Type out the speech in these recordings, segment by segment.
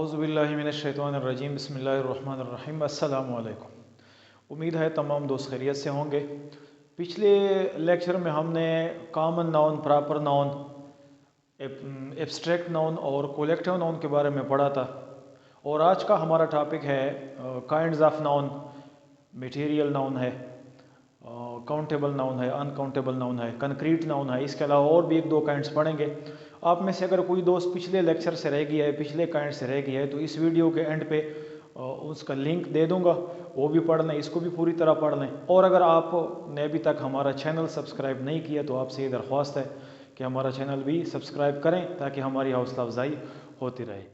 औज़ुबिल्लाहिमिनश्शैतानिर्रजीम बिस्मिल्लाहिर्रहमानिर्रहीम अस्सलामु अलैकुम। उम्मीद है तमाम दोस्त खैरियत से होंगे। पिछले लेक्चर में हमने common noun, proper noun, abstract noun और कलेक्टिव नाउन के बारे में पढ़ा था और आज का हमारा टॉपिक है kinds of noun. Material noun है, काउंटेबल नाउन है, अनकाउंटेबल नाउन है, कंक्रीट नाउन है। इसके अलावा और भी एक दो काइंड्स पढ़ेंगे। आप में से अगर कोई दोस्त पिछले लेक्चर से रह गया है, पिछले काइंड से रह गया है, तो इस वीडियो के एंड पे उसका लिंक दे दूंगा, वो भी पढ़ लें, इसको भी पूरी तरह पढ़ लें। और अगर आपने अभी तक हमारा चैनल सब्सक्राइब नहीं किया तो आपसे ये दरख्वास्त है कि हमारा चैनल भी सब्सक्राइब करें ताकि हमारी हौसला अफजाई होती रहे।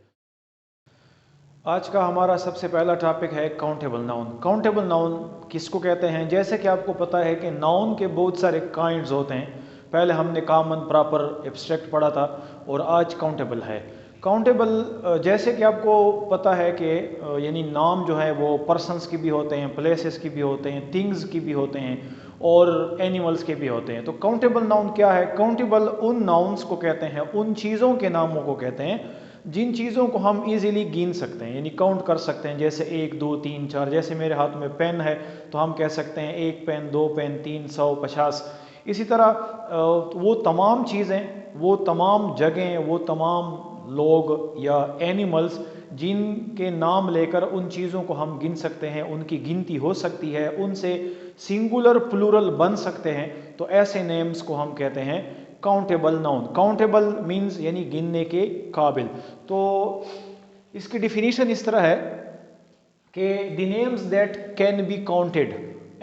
आज का हमारा सबसे पहला टॉपिक है काउंटेबल नाउन। काउंटेबल नाउन किसको कहते हैं? जैसे कि आपको पता है कि नाउन के बहुत सारे काइंड्स होते हैं। पहले हमने कॉमन, प्रॉपर, एब्स्ट्रैक्ट पढ़ा था और आज काउंटेबल है। काउंटेबल जैसे कि आपको पता है कि यानी नाम जो है वो पर्सन्स की भी होते हैं, प्लेसेस की भी होते हैं, थिंग्स की भी होते हैं और एनिमल्स के भी होते हैं। तो काउंटेबल नाउन क्या है? काउंटेबल उन नाउन्स को कहते हैं, उन चीज़ों के नामों को कहते हैं जिन चीज़ों को हम इजीली गिन सकते हैं, यानी काउंट कर सकते हैं। जैसे 1, 2, 3, 4। जैसे मेरे हाथ में पेन है तो हम कह सकते हैं 1 पेन, 2 पेन, 3, 100, 50। इसी तरह वो तमाम चीज़ें, वो तमाम जगहें, वो तमाम लोग या एनिमल्स जिनके नाम लेकर उन चीज़ों को हम गिन सकते हैं, उनकी गिनती हो सकती है, उनसे सिंगुलर प्लूरल बन सकते हैं, तो ऐसे नेम्स को हम कहते हैं काउंटेबल नाउन। काउंटेबल मीन्स यानी गिनने के काबिल। तो इसकी डिफिनीशन इस तरह है कि the names that can be counted,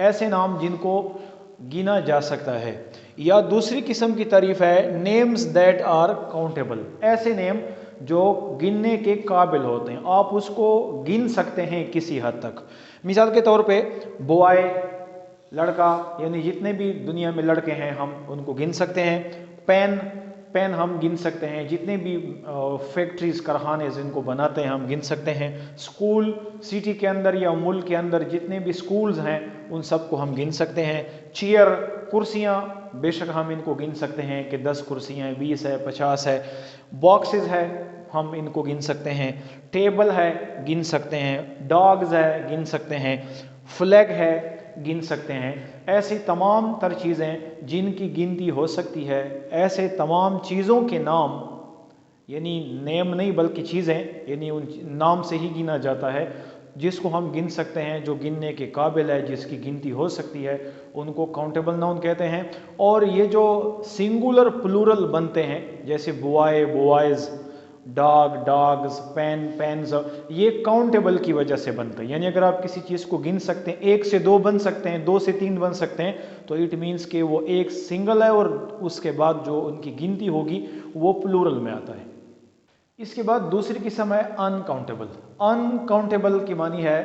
ऐसे नाम जिनको गिना जा सकता है। या दूसरी किस्म की तारीफ है नेम्स दैट आर काउंटेबल, ऐसे नेम जो गिनने के काबिल होते हैं, आप उसको गिन सकते हैं किसी हद तक। मिसाल के तौर पे बॉय, लड़का, यानी जितने भी दुनिया में लड़के हैं हम उनको गिन सकते हैं। पेन, पेन हम गिन सकते हैं। जितने भी फैक्ट्रीज, कारखाने जिनको बनाते हैं हम गिन सकते हैं। स्कूल, सिटी के अंदर या मुल्क के अंदर जितने भी स्कूल्स हैं उन सबको हम गिन सकते हैं। चेयर, कुर्सियाँ, बेशक हम इनको गिन सकते हैं कि 10 कुर्सियाँ हैं, 20 है, 50 है। बॉक्सेस है, हम इनको गिन सकते हैं। टेबल है, गिन सकते हैं। डॉग्स है, गिन सकते हैं। फ्लैग है, गिन सकते हैं। ऐसी तमाम तर चीज़ें जिनकी गिनती हो सकती है, ऐसे तमाम चीज़ों के नाम, यानी नेम नहीं बल्कि चीज़ें, यानी उन नाम से ही गिना जाता है, जिसको हम गिन सकते हैं, जो गिनने के काबिल है, जिसकी गिनती हो सकती है, उनको काउंटेबल नाउन कहते हैं। और ये जो सिंगुलर प्लूरल बनते हैं, जैसे boy, boys, dog, dogs, pen, pens, ये काउंटेबल की वजह से बनते हैं। यानी अगर आप किसी चीज़ को गिन सकते हैं, 1 से 2 बन सकते हैं, 2 से 3 बन सकते हैं, तो इट मीन्स कि वो एक सिंगल है और उसके बाद जो उनकी गिनती होगी वो प्लूरल में आता है। इसके बाद दूसरी किस्म है अनकाउंटेबल। अनकाउंटेबल की मानी है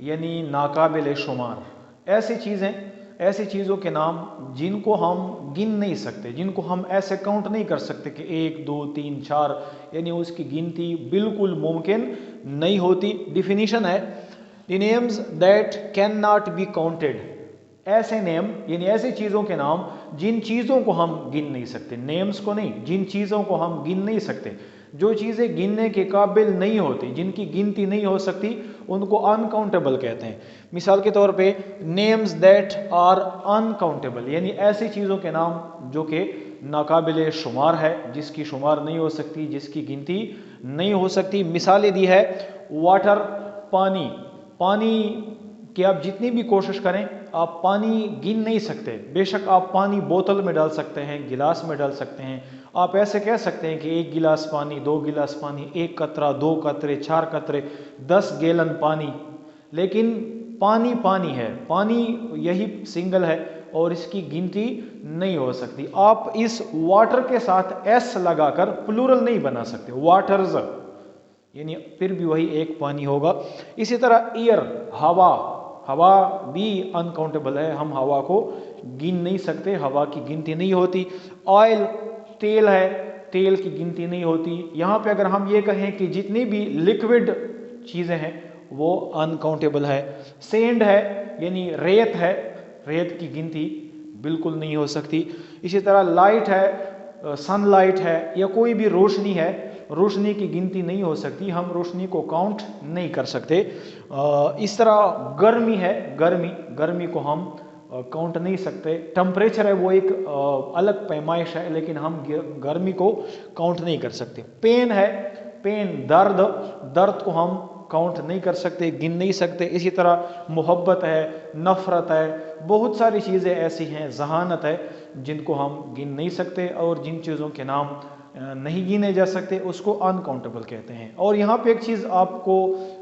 यानी नाकाबिल शुमार। ऐसी चीज़ें, ऐसी चीज़ों के नाम जिनको हम गिन नहीं सकते, जिनको हम ऐसे काउंट नहीं कर सकते कि 1, 2, 3, 4, यानी उसकी गिनती बिल्कुल मुमकिन नहीं होती। डिफिनीशन है the names that can not be counted, ऐसे नेम यानी ऐसी चीज़ों के नाम जिन चीज़ों को हम गिन नहीं सकते, नेम्स को नहीं, जिन चीज़ों को हम गिन नहीं सकते, जो चीज़ें गिनने के काबिल नहीं होती, जिनकी गिनती नहीं हो सकती, उनको अनकाउंटेबल कहते हैं। मिसाल के तौर पे नेम्स दैट आर अनकाउंटेबल, यानी ऐसी चीज़ों के नाम जो कि नाकाबिल शुमार है, जिसकी शुमार नहीं हो सकती, जिसकी गिनती नहीं हो सकती। मिसालें दी है वाटर, पानी। पानी कि आप जितनी भी कोशिश करें आप पानी गिन नहीं सकते। बेशक आप पानी बोतल में डाल सकते हैं, गिलास में डाल सकते हैं, आप ऐसे कह सकते हैं कि 1 गिलास पानी, 2 गिलास पानी, 1 कतरा, 2 कतरे, 4 कतरे, 10 गैलन पानी, लेकिन पानी पानी है, पानी यही सिंगल है और इसकी गिनती नहीं हो सकती। आप इस वाटर के साथ एस लगाकर प्लूरल नहीं बना सकते, वाटर्स, यानी फिर भी वही एक पानी होगा। इसी तरह एयर, हवा, हवा भी अनकाउंटेबल है, हम हवा को गिन नहीं सकते, हवा की गिनती नहीं होती। ऑयल, तेल है, तेल की गिनती नहीं होती। यहाँ पे अगर हम ये कहें कि जितनी भी लिक्विड चीज़ें हैं वो अनकाउंटेबल है। सेंड है, यानी रेत है, रेत की गिनती बिल्कुल नहीं हो सकती। इसी तरह लाइट है, सनलाइट है, या कोई भी रोशनी है, रोशनी की गिनती नहीं हो सकती, हम रोशनी को काउंट नहीं कर सकते। इस तरह गर्मी है, गर्मी को हम काउंट नहीं सकते। टेम्परेचर है वो एक अलग पैमाइश है, लेकिन हम गर्मी को काउंट नहीं कर सकते। पेन है, पेन दर्द को हम काउंट नहीं कर सकते, गिन नहीं सकते। इसी तरह मोहब्बत है, नफ़रत है, बहुत सारी चीज़ें ऐसी हैं, जहानत है, जिनको हम गिन नहीं सकते और जिन चीज़ों के नाम नहीं गिने जा सकते उसको अनकाउंटेबल कहते हैं। और यहाँ पे एक चीज़ आपको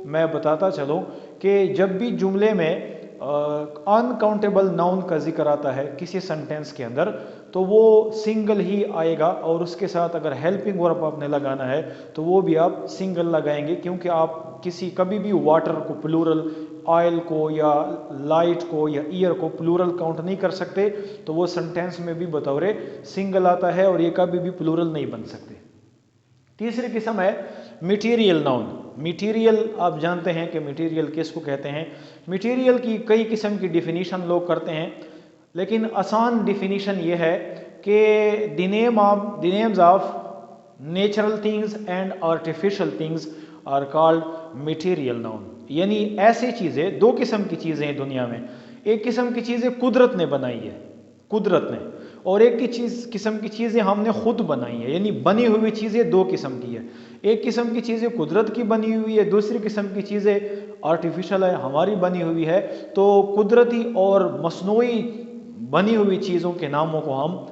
मैं बताता चलूँ कि जब भी जुमले में अनकाउंटेबल नाउन का जिक्र आता है किसी सेंटेंस के अंदर, तो वो सिंगल ही आएगा, और उसके साथ अगर हेल्पिंग वर्ब आपने लगाना है तो वो भी आप सिंगल लगाएंगे, क्योंकि आप कभी भी वाटर को प्लूरल, ऑयल को या लाइट को या ईयर को प्लूरल काउंट नहीं कर सकते, तो वो सेंटेंस में भी बतौर सिंगल आता है और ये कभी भी प्लूरल नहीं बन सकते। तीसरी किस्म है मटेरियल नाउन। मटेरियल आप जानते हैं कि मटेरियल किसको कहते हैं। मटेरियल की कई किस्म की डिफिनीशन लोग करते हैं, लेकिन आसान डिफिनीशन ये है कि the names of natural things and artificial things are called material noun. यानी ऐसी चीज़ें, दो किस्म की चीज़ें हैं दुनिया में। एक किस्म की चीज़ें कुदरत ने बनाई है, कुदरत ने, और एक किस्म की चीज़ें हमने खुद बनाई है। यानी बनी हुई चीज़ें दो किस्म की है। एक किस्म की चीज़ें कुदरत की बनी हुई है, दूसरी किस्म की चीज़ें आर्टिफिशियल है, हमारी बनी हुई है। तो कुदरती और मसनूई बनी हुई चीज़ों के नामों को हम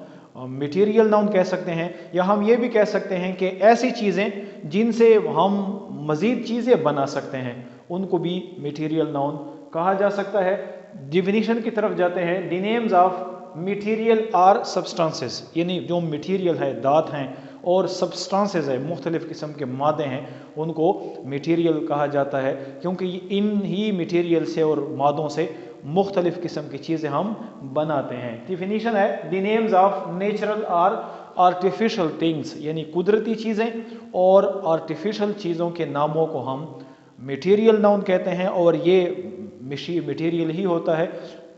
मटेरियल नाउन कह सकते हैं, या हम ये भी कह सकते हैं कि ऐसी चीज़ें जिनसे हम मज़ीद चीज़ें बना सकते हैं उनको भी मटेरियल नाउन कहा जा सकता है। डिफिनीशन की तरफ जाते हैं। The names of material or substances, यानी जो मटेरियल है, धात हैं, और सब्सटेंसेस है, मुख्तलिफ किस्म के मादे हैं, उनको मटेरियल कहा जाता है, क्योंकि इन ही मटेरियल से और मादों से मुख्तलिफ किस्म की चीज़ें हम बनाते हैं। डिफिनीशन है the names of natural or artificial things, यानी कुदरती चीज़ें और आर्टिफिशियल चीज़ों के नामों को हम मटेरियल नाउन कहते हैं, और ये मटेरियल ही होता है।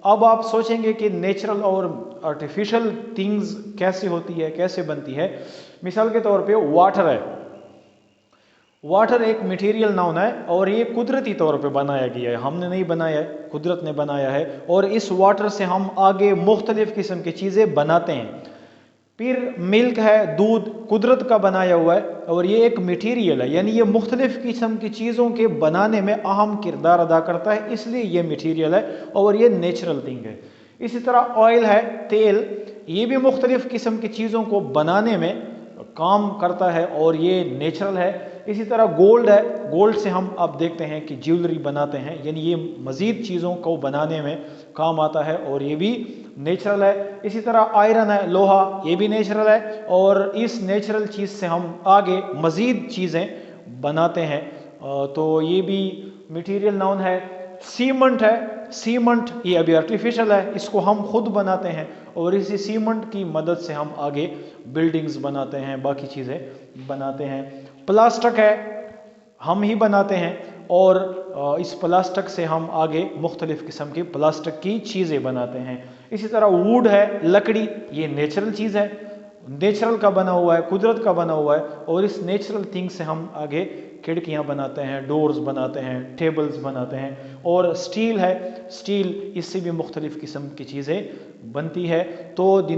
अब आप सोचेंगे कि नेचुरल और आर्टिफिशियल थिंग्स कैसे होती है, कैसे बनती है। मिसाल के तौर पे वाटर है, वाटर एक मटेरियल नाउन है और ये कुदरती तौर पे बनाया गया है, हमने नहीं बनाया है, कुदरत ने बनाया है, और इस वाटर से हम आगे मुख्तलिफ किस्म की चीज़ें बनाते हैं। फिर मिल्क है, दूध कुदरत का बनाया हुआ है और ये एक मटेरियल है, यानी ये मुख्तलिफ किस्म की चीज़ों के बनाने में अहम किरदार अदा करता है, इसलिए ये मटेरियल है और ये नेचुरल थिंग है। इसी तरह ऑयल है, तेल, ये भी मुख्तलिफ किस्म की चीज़ों को बनाने में काम करता है और ये नेचुरल है। इसी तरह गोल्ड है, गोल्ड से हम अब देखते हैं कि ज्वेलरी बनाते हैं, यानी ये मज़ीद चीज़ों को बनाने में काम आता है और ये भी नेचुरल है। इसी तरह आयरन है, लोहा, ये भी नेचुरल है और इस नेचुरल चीज़ से हम आगे मज़ीद चीज़ें बनाते हैं, तो ये भी मटेरियल नाउन है। सीमेंट है, सीमेंट ये अभी आर्टिफिशियल है, इसको हम खुद बनाते हैं और इसी सीमेंट की मदद से हम आगे बिल्डिंग्स बनाते हैं, बाकी चीज़ें बनाते हैं। प्लास्टिक है, हम ही बनाते हैं और इस प्लास्टिक से हम आगे मुख्तलिफ किस्म की प्लास्टिक की चीज़ें बनाते हैं। इसी तरह वुड है, लकड़ी, ये नेचुरल चीज़ है, नेचुरल का बना हुआ है, कुदरत का बना हुआ है, और इस नेचुरल थिंग से हम आगे खिड़कियाँ बनाते हैं, डोर्स बनाते हैं, टेबल्स बनाते हैं। और स्टील है, स्टील, इससे भी मुख्तलिफ किस्म की चीज़ें बनती है। तो the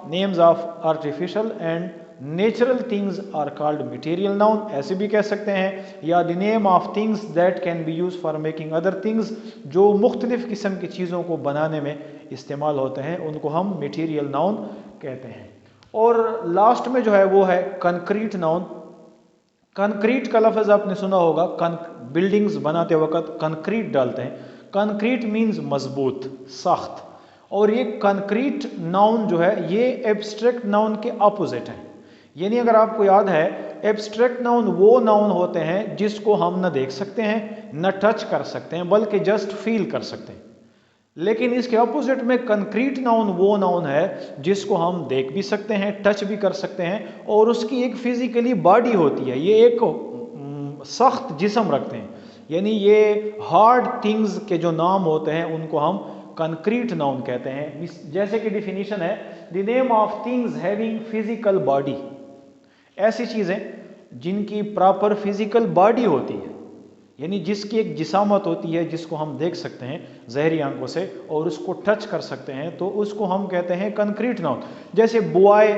names of artificial and natural things are called material noun, ऐसे भी कह सकते हैं, या the name of things that can be use for making other things, जो मुख्तलिफ किस्म की चीज़ों को बनाने में इस्तेमाल होते हैं, उनको हम मटेरियल नाउन कहते हैं। और लास्ट में जो है वो है कंक्रीट नाउन। कंक्रीट का लफ्ज़ आपने सुना होगा, बिल्डिंग्स बनाते वक्त कंक्रीट डालते हैं। कंक्रीट मीन्स मजबूत, सख्त, और ये कंक्रीट नाउन जो है ये एब्स्ट्रैक्ट नाउन के अपोजिट है। यानी अगर आपको याद है, एब्स्ट्रैक्ट नाउन वो नाउन होते हैं जिसको हम न देख सकते हैं, न टच कर सकते हैं, बल्कि जस्ट फील कर सकते हैं। लेकिन इसके अपोजिट में कंक्रीट नाउन वो नाउन है जिसको हम देख भी सकते हैं, टच भी कर सकते हैं, और उसकी एक फिजिकली बॉडी होती है, ये एक सख्त जिस्म रखते हैं। यानी ये हार्ड थिंग्स के जो नाम होते हैं उनको हम कंक्रीट नाउन कहते हैं। जैसे कि डिफिनीशन है, the name of things having physical body, ऐसी चीज़ें जिनकी प्रॉपर फिजिकल बॉडी होती है, यानी जिसकी एक जिसामत होती है, जिसको हम देख सकते हैं ज़हरी आंखों से और उसको टच कर सकते हैं, तो उसको हम कहते हैं कंक्रीट नाउन। जैसे बुआए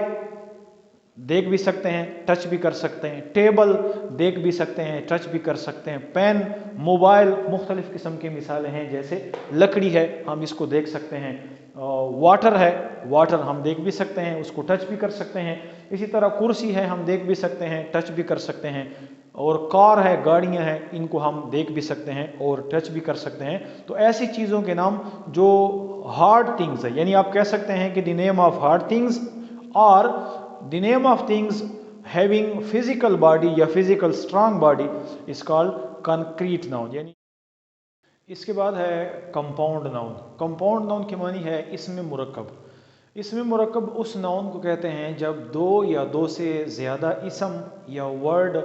देख भी सकते हैं, टच भी कर सकते हैं, टेबल देख भी सकते हैं, टच भी कर सकते हैं, पेन, मोबाइल, मुख्तलिफ किस्म की मिसालें हैं। जैसे लकड़ी है, हम इसको देख सकते हैं, वाटर है, वाटर हम देख भी सकते हैं, उसको टच भी कर सकते हैं। इसी तरह कुर्सी है, हम देख भी सकते हैं, टच भी कर सकते हैं। और कार है, गाड़ियां हैं, इनको हम देख भी सकते हैं और टच भी कर सकते हैं। तो ऐसी चीज़ों के नाम जो हार्ड थिंग्स है, यानी आप कह सकते हैं कि the name of hard things और the name of things having physical body या physical strong body is called concrete noun. यानी इसके बाद है कंपाउंड नाउन। कंपाउंड नाउन की मानी है इसमें मुरक्कब। इसमें मुरक्कब उस नाउन को कहते हैं जब दो या दो से ज़्यादा इसम या वर्ड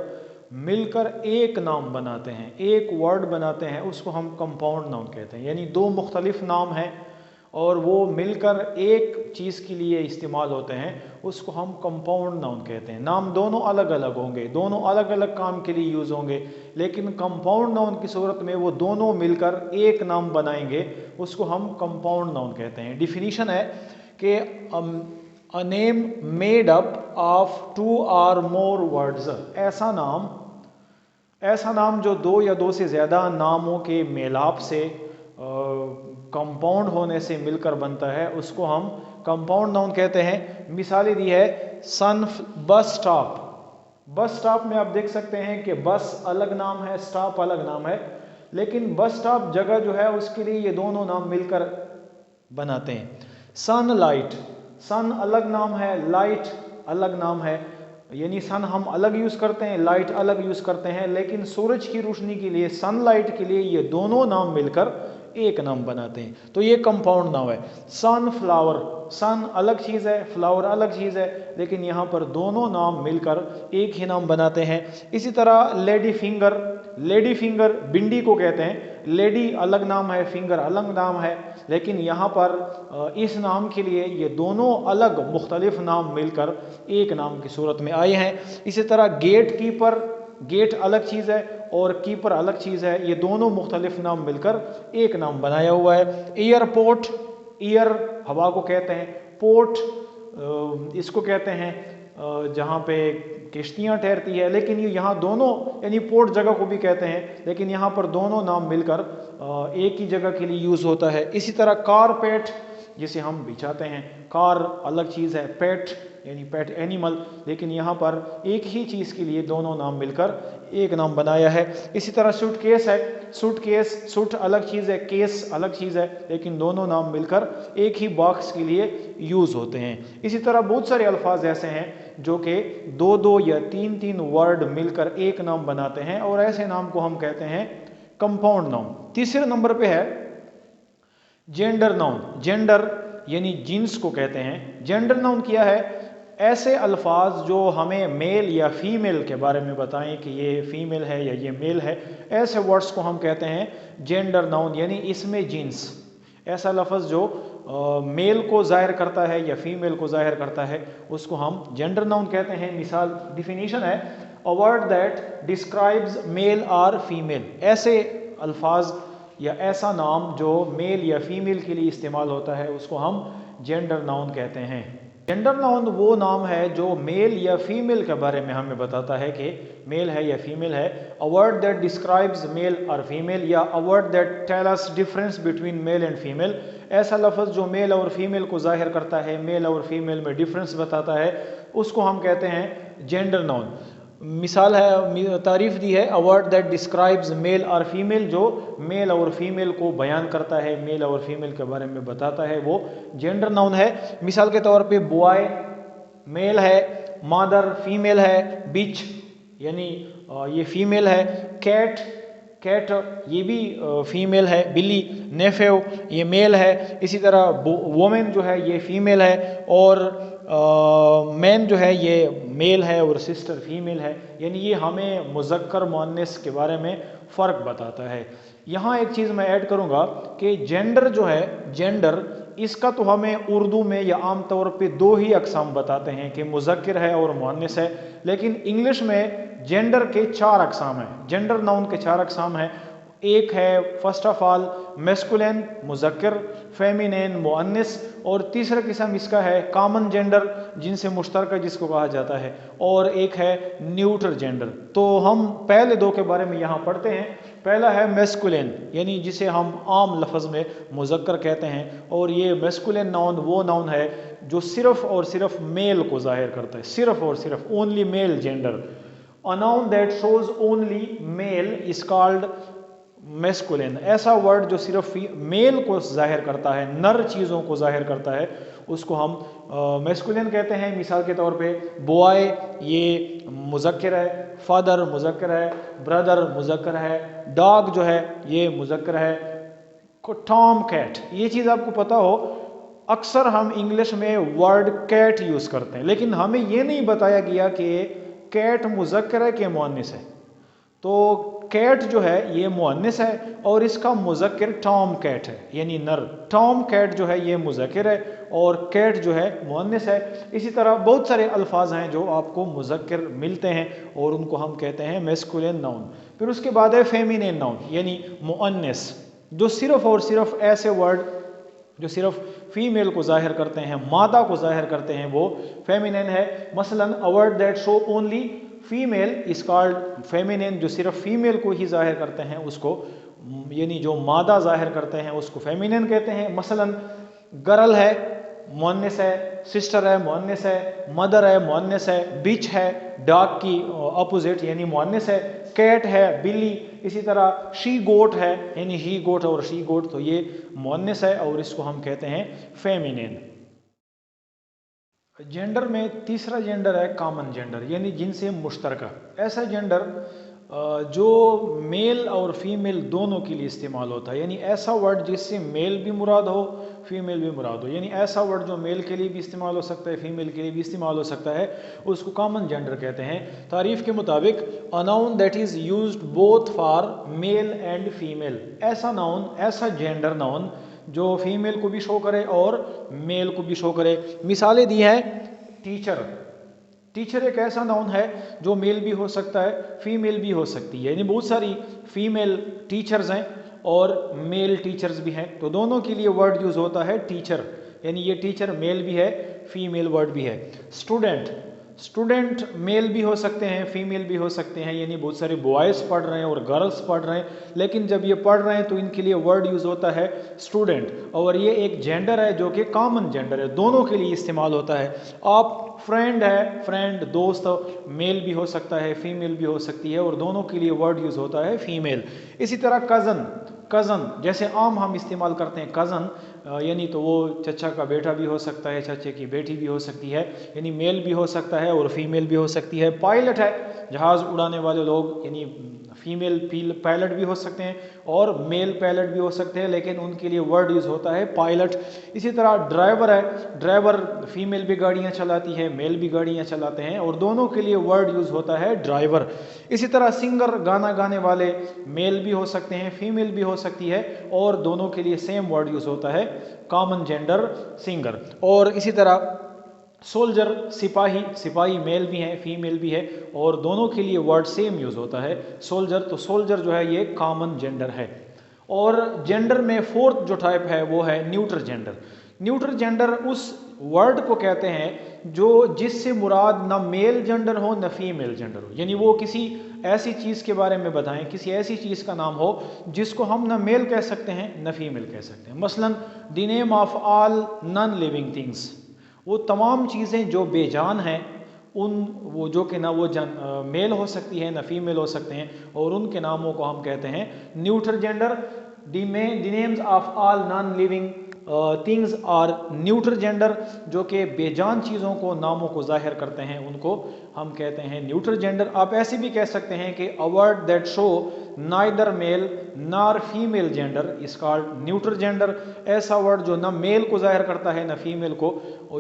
मिलकर एक नाम बनाते हैं, एक वर्ड बनाते हैं, उसको हम कंपाउंड नाउन कहते हैं। यानी दो मुख्तलिफ नाम हैं और वो मिलकर एक चीज़ के लिए इस्तेमाल होते हैं, उसको हम कंपाउंड नाउन कहते हैं। नाम दोनों अलग अलग होंगे, दोनों अलग अलग काम के लिए यूज़ होंगे, लेकिन कंपाउंड नाउन की सूरत में वो दोनों मिलकर एक नाम बनाएंगे, उसको हम कंपाउंड नाउन कहते हैं। डिफिनीशन है कि a name made up of two or more words, ऐसा नाम जो दो या दो से ज़्यादा नामों के मेलाप से कंपाउंड होने से मिलकर बनता है, उसको हम कंपाउंड नाउन कहते हैं। मिसालें दी है सन, बस स्टॉप। बस स्टॉप में आप देख सकते हैं कि बस अलग नाम है, स्टॉप अलग नाम है, लेकिन बस स्टॉप जगह जो है उसके लिए ये दोनों नाम मिलकर बनाते हैं। सनलाइट, सन अलग नाम है, लाइट अलग नाम है, यानी सन हम अलग यूज़ करते हैं, लाइट अलग यूज़ करते हैं, लेकिन सूरज की रोशनी के लिए, सनलाइट के लिए ये दोनों नाम मिलकर एक नाम बनाते हैं, तो ये कंपाउंड नाम है। सनफ्लावर, सन अलग चीज़ है, फ्लावर अलग चीज़ है, लेकिन यहाँ पर दोनों नाम मिलकर एक ही नाम बनाते हैं। इसी तरह लेडी फिंगर, लेडी फिंगर भिंडी को कहते हैं, लेडी अलग नाम है, फिंगर अलग नाम है, लेकिन यहाँ पर इस नाम के लिए ये दोनों अलग मुख्तलिफ नाम मिलकर एक नाम की सूरत में आए हैं। इसी तरह गेट कीपर, गेट अलग चीज़ है और कीपर अलग चीज़ है, ये दोनों मुख्तलिफ नाम मिलकर एक नाम बनाया हुआ है। एयरपोर्ट, एयर हवा को कहते हैं, पोर्ट इसको कहते हैं जहाँ पे किश्तियाँ ठहरती है, लेकिन ये यहाँ दोनों, यानी पोर्ट जगह को भी कहते हैं, लेकिन यहाँ पर दोनों नाम मिलकर एक ही जगह के लिए यूज़ होता है। इसी तरह कारपेट, जिसे हम बिछाते हैं, कार अलग चीज़ है, पेट यानी पेट एनिमल, लेकिन यहाँ पर एक ही चीज़ के लिए दोनों नाम मिलकर एक नाम बनाया है। इसी तरह सूटकेस है, सूटकेस, सूट अलग चीज़ है, केस अलग चीज़ है, लेकिन दोनों नाम मिलकर एक ही बॉक्स के लिए यूज़ होते हैं। इसी तरह बहुत सारे अल्फाज ऐसे हैं जो कि दो दो या तीन तीन वर्ड मिलकर एक नाम बनाते हैं, और ऐसे नाम को हम कहते हैं कंपाउंड नाउन। तीसरे नंबर पे है जेंडर नाउन। जेंडर यानी जिन्स को कहते हैं। जेंडर नाउन क्या है? ऐसे अल्फाज जो हमें मेल या फीमेल के बारे में बताएं कि ये फीमेल है या ये मेल है, ऐसे वर्ड्स को हम कहते हैं जेंडर नाउन, यानी इसमें जिन्स। ऐसा लफ्ज़ जो मेल को ज़ाहिर करता है या फीमेल को ज़ाहिर करता है, उसको हम जेंडर नाउन कहते हैं। मिसाल, डिफिनीशन है a word that describes male और फीमेल। ऐसे अल्फाज या ऐसा नाम जो मेल या फीमेल के लिए इस्तेमाल होता है, उसको हम जेंडर नाउन कहते हैं। जेंडर नाउन वो नाम है जो मेल या फीमेल के बारे में हमें बताता है कि मेल है या फीमेल है। A word that describes male और फीमेल, या a word that tell us difference between male and female. ऐसा लफ्ज़ जो मेल और फीमेल को जाहिर करता है, मेल और फीमेल में डिफरेंस बताता है, उसको हम कहते हैं जेंडर नाउन। मिसाल है, तारीफ दी है, a word that describes male और फीमेल, जो मेल और फीमेल को बयान करता है, मेल और फीमेल के बारे में बताता है, वो जेंडर नाउन है। मिसाल के तौर पे बॉय मेल है, मदर फीमेल है, बिच यानी ये फीमेल है, कैट कैट ये भी फीमेल है, बिल्ली नेफेव ये मेल है। इसी तरह वोमेन जो है ये फीमेल है, और मैन जो है ये मेल है, और सिस्टर फीमेल है। यानी ये हमें मुज़क्कर मुअन्नस के बारे में फ़र्क बताता है। यहाँ एक चीज़ मैं ऐड करूँगा कि जेंडर जो है, जेंडर इसका तो हमें उर्दू में या आम तौर पे दो ही अक़साम बताते हैं कि मुज़क्किर है और मुअन्निस है, लेकिन इंग्लिश में जेंडर के चार अक़साम हैं, जेंडर नाउन के चार अक़साम हैं। एक है फर्स्ट ऑफ ऑल मैस्कुलिन मुज़क्किर, फेमिनिन मुअन्निस, और तीसरा किस्म इसका है कॉमन जेंडर जिनसे मुश्तरका जिसको कहा जाता है, और एक है न्यूट्रल जेंडर। तो हम पहले दो के बारे में यहाँ पढ़ते हैं। पहला है मैस्कुलिन, यानी जिसे हम आम लफ्ज़ में मुज़क्कर कहते हैं, और ये मैस्कुलिन नाउन वो नाउन है जो सिर्फ़ और सिर्फ मेल को ज़ाहिर करता है, सिर्फ और सिर्फ only male gender. A noun that shows only mail is called masculine. ऐसा वर्ड जो सिर्फ मेल को जाहिर करता है, नर चीज़ों को जाहिर करता है, उसको हम मैस्कुलिन कहते हैं। मिसाल के तौर पे बॉय ये मुज़क्किर है, फादर मुज़क्किर है, ब्रदर मुज़क्किर है, डॉग जो है ये मुज़क्किर है, टॉम कैट। ये चीज़ आपको पता हो, अक्सर हम इंग्लिश में वर्ड कैट यूज़ करते हैं, लेकिन हमें ये नहीं बताया गया कि कैट मुज़क्किर है कि मुअन्निस है। तो कैट जो है ये मुअन्निस है और इसका मुज़क्किर टॉम कैट है, यानी नर। टॉम कैट जो है ये मुज़क्किर है और कैट जो है मुअन्निस है। इसी तरह बहुत सारे अल्फाज हैं जो आपको मुज़क्किर मिलते हैं और उनको हम कहते हैं मैस्कुलिन नाउन। फिर उसके बाद है फेमिनिन नाउन, यानी मुअन्निस, जो सिर्फ और सिर्फ ऐसे वर्ड जो सिर्फ फीमेल को जाहिर करते हैं, मादा को जाहिर करते हैं, वो फेमिनिन है। मसलन अ word that show only female is called feminine, जो सिर्फ फीमेल को ही जाहिर करते हैं उसको, यानी जो मादा जाहिर करते हैं उसको फेमिनिन कहते हैं। मसलन गर्ल है मुअन्निस है, सिस्टर है मुअन्निस है, मदर है मुअन्निस है, बिच है डॉग की अपोजिट यानी मुअन्निस है, कैट है बिल्ली, इसी तरह शी गोट है यानी ही गोट और शी गोट, तो ये मुअन्निस है और इसको हम कहते हैं फेमिनिन। जेंडर में तीसरा जेंडर है कॉमन जेंडर, यानी जिनसे मुश्तरका। ऐसा जेंडर जो मेल और फीमेल दोनों के लिए इस्तेमाल होता है, यानी ऐसा वर्ड जिससे मेल भी मुराद हो फीमेल भी मुराद हो, यानी ऐसा वर्ड जो मेल के लिए भी इस्तेमाल हो सकता है फीमेल के लिए भी इस्तेमाल हो सकता है, उसको कॉमन जेंडर कहते हैं। तारीफ के मुताबिक a noun that is used both for male and female, ऐसा नाउन ऐसा जेंडर नाउन जो फीमेल को भी शो करे और मेल को भी शो करे। मिसालें दी हैं, टीचर। टीचर एक ऐसा नाउन है जो मेल भी हो सकता है फीमेल भी हो सकती है, यानी बहुत सारी फीमेल टीचर्स हैं और मेल टीचर्स भी हैं, तो दोनों के लिए वर्ड यूज़ होता है टीचर, यानी ये टीचर मेल भी है फीमेल वर्ड भी है। स्टूडेंट, स्टूडेंट मेल भी हो सकते हैं फीमेल भी हो सकते हैं, यानी बहुत सारे बॉयज़ पढ़ रहे हैं और गर्ल्स पढ़ रहे हैं, लेकिन जब ये पढ़ रहे हैं तो इनके लिए वर्ड यूज़ होता है स्टूडेंट, और ये एक जेंडर है जो कि कॉमन जेंडर है, दोनों के लिए इस्तेमाल होता है। आप फ्रेंड है, फ्रेंड दोस्त मेल भी हो सकता है फीमेल भी हो सकती है और दोनों के लिए वर्ड यूज़ होता है फीमेल। इसी तरह कज़न, कज़न जैसे आम हम इस्तेमाल करते हैं कज़न, यानी तो वो चचा का बेटा भी हो सकता है, चचे की बेटी भी हो सकती है, यानी मेल भी हो सकता है और फीमेल भी हो सकती है। पायलट है, जहाज़ उड़ाने वाले लोग, यानी फीमेल पायलट भी हो सकते हैं और मेल पायलट भी हो सकते हैं, लेकिन उनके लिए वर्ड यूज़ होता है पायलट। इसी तरह ड्राइवर है, ड्राइवर फीमेल भी गाड़ियाँ चलाती है मेल भी गाड़ियाँ चलाते हैं और दोनों के लिए वर्ड यूज़ होता है ड्राइवर। इसी तरह सिंगर, गाना गाने वाले मेल भी हो सकते हैं फीमेल भी हो सकती है और दोनों के लिए सेम वर्ड यूज़ होता है कॉमन जेंडर सिंगर। और इसी तरह सोल्जर, सिपाही, सिपाही मेल भी है फीमेल भी है और दोनों के लिए वर्ड सेम यूज़ होता है सोल्जर, तो सोल्जर जो है ये कॉमन जेंडर है। और जेंडर में फोर्थ जो टाइप है वो है न्यूट्रल जेंडर। न्यूट्रल जेंडर उस वर्ड को कहते हैं जो जिससे मुराद न मेल जेंडर हो न फीमेल जेंडर हो, यानी वो किसी ऐसी चीज़ के बारे में बताएं, किसी ऐसी चीज़ का नाम हो जिसको हम न मेल कह सकते हैं न फीमेल कह सकते हैं। मसलन the name of all non living things, वो तमाम चीज़ें जो बेजान हैं उन वो जो कि ना वो मेल हो सकती है ना फीमेल हो सकते हैं और उनके नामों को हम कहते हैं neutral gender. The names of all non living things are neutral gender, जो कि बेजान चीज़ों को नामों को जाहिर करते हैं उनको हम कहते हैं न्यूट्रल जेंडर। आप ऐसे भी कह सकते हैं कि a word that show neither male nor female gender is called neutral gender. ऐसा वर्ड जो न मेल को जाहिर करता है न फीमेल को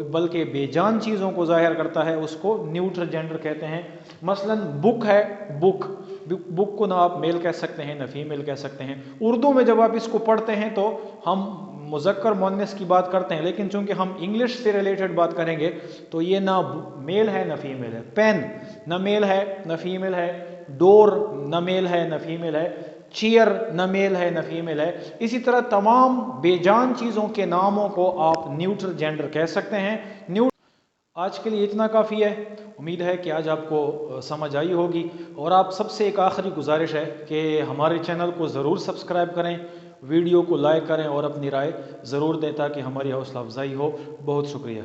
बल्कि बेजान चीज़ों को जाहिर करता है उसको न्यूट्रल जेंडर कहते हैं। मसलन बुक है, बुक, बुक को ना आप मेल कह सकते हैं ना फीमेल कह सकते हैं। उर्दू में जब आप इसको पढ़ते हैं तो हम मुज़क्कर मुअन्नस की बात करते हैं, लेकिन चूंकि हम इंग्लिश से रिलेटेड बात करेंगे तो ये ना मेल है ना फीमेल है। पेन न मेल है न फीमेल है, डोर न मेल है न फीमेल है, चेयर न मेल है न फीमेल है। इसी तरह तमाम बेजान चीज़ों के नामों को आप न्यूट्रल जेंडर कह सकते हैं। आज के लिए इतना काफ़ी है। उम्मीद है कि आज आपको समझ आई होगी। और आप सबसे एक आखिरी गुजारिश है कि हमारे चैनल को ज़रूर सब्सक्राइब करें, वीडियो को लाइक करें और अपनी राय ज़रूर दें ताकि हमारी हौसला अफजाई हो। बहुत शुक्रिया।